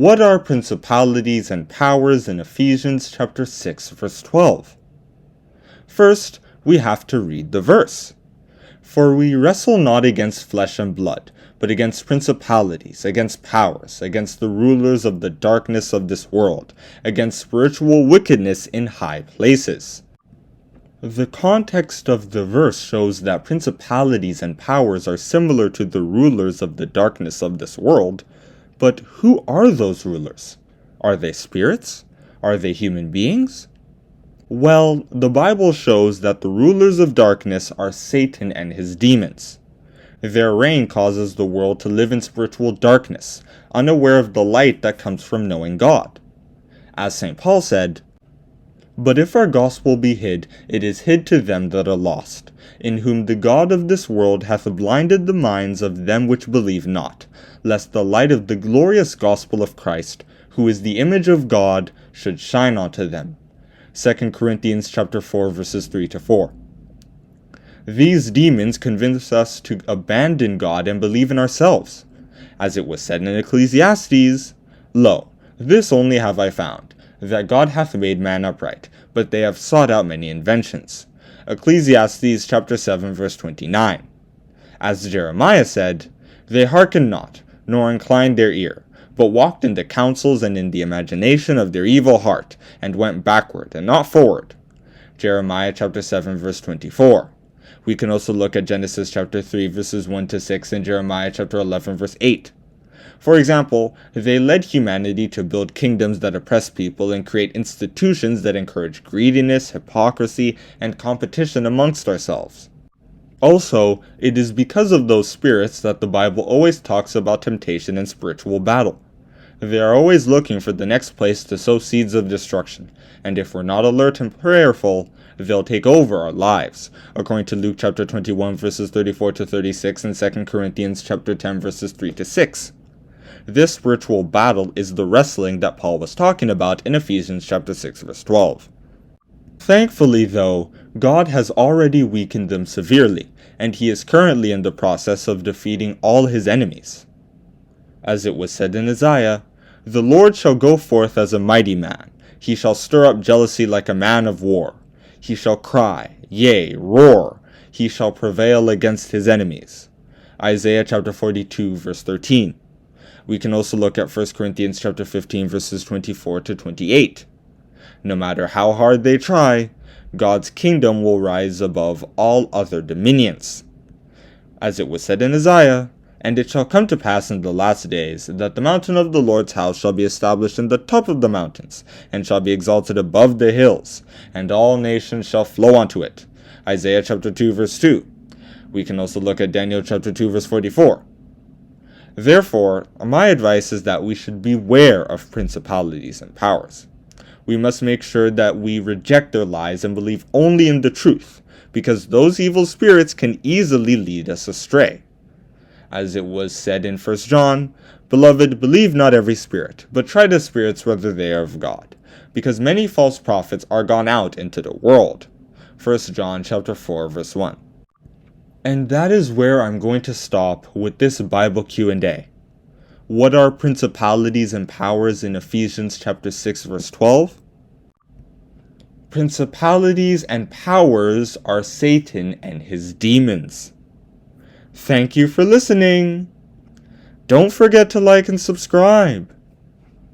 What are principalities and powers in Ephesians chapter 6 verse 12? First, we have to read the verse. For we wrestle not against flesh and blood, but against principalities, against powers, against the rulers of the darkness of this world, against spiritual wickedness in high places. The context of the verse shows that principalities and powers are similar to the rulers of the darkness of this world, but who are those rulers? Are they spirits? Are they human beings? Well, the Bible shows that the rulers of darkness are Satan and his demons. Their reign causes the world to live in spiritual darkness, unaware of the light that comes from knowing God. As St. Paul said, "But if our gospel be hid, it is hid to them that are lost, in whom the God of this world hath blinded the minds of them which believe not, lest the light of the glorious gospel of Christ, who is the image of God, should shine unto them." 2 Corinthians chapter 4 verses 3-4. These demons convince us to abandon God and believe in ourselves. As it was said in Ecclesiastes, "Lo, this only have I found, that God hath made man upright, but they have sought out many inventions." Ecclesiastes chapter 7 verse 29. As Jeremiah said, "They hearkened not, nor inclined their ear, but walked in the counsels and in the imagination of their evil heart, and went backward and not forward." Jeremiah chapter 7 verse 24. We can also look at Genesis chapter 3 verses 1-6 and Jeremiah chapter 11 verse 8. For example, they led humanity to build kingdoms that oppress people and create institutions that encourage greediness, hypocrisy, and competition amongst ourselves. Also, it is because of those spirits that the Bible always talks about temptation and spiritual battle. They are always looking for the next place to sow seeds of destruction, and if we're not alert and prayerful, they'll take over our lives, according to Luke chapter 21 verses 34-36 and 2 Corinthians chapter 10 verses 3-6. This spiritual battle is the wrestling that Paul was talking about in Ephesians chapter 6 verse 12. Thankfully, though, God has already weakened them severely, and he is currently in the process of defeating all his enemies. As it was said in Isaiah, "The Lord shall go forth as a mighty man. He shall stir up jealousy like a man of war. He shall cry, yea, roar. He shall prevail against his enemies." Isaiah chapter 42 verse 13. We can also look at 1 Corinthians chapter 15 verses 24-28. No matter how hard they try, God's kingdom will rise above all other dominions. As it was said in Isaiah, "And it shall come to pass in the last days, that the mountain of the Lord's house shall be established in the top of the mountains, and shall be exalted above the hills, and all nations shall flow unto it." Isaiah chapter 2 verse 2. We can also look at Daniel chapter 2 verse 44. Therefore, my advice is that we should beware of principalities and powers. We must make sure that we reject their lies and believe only in the truth, because those evil spirits can easily lead us astray. As it was said in 1 John, "Beloved, believe not every spirit, but try the spirits whether they are of God, because many false prophets are gone out into the world." 1 John chapter 4 verse 1. And that is where I'm going to stop with this Bible Q&A. What are principalities and powers in Ephesians chapter 6 verse 12? Principalities and powers are Satan and his demons. Thank you for listening. Don't forget to like and subscribe.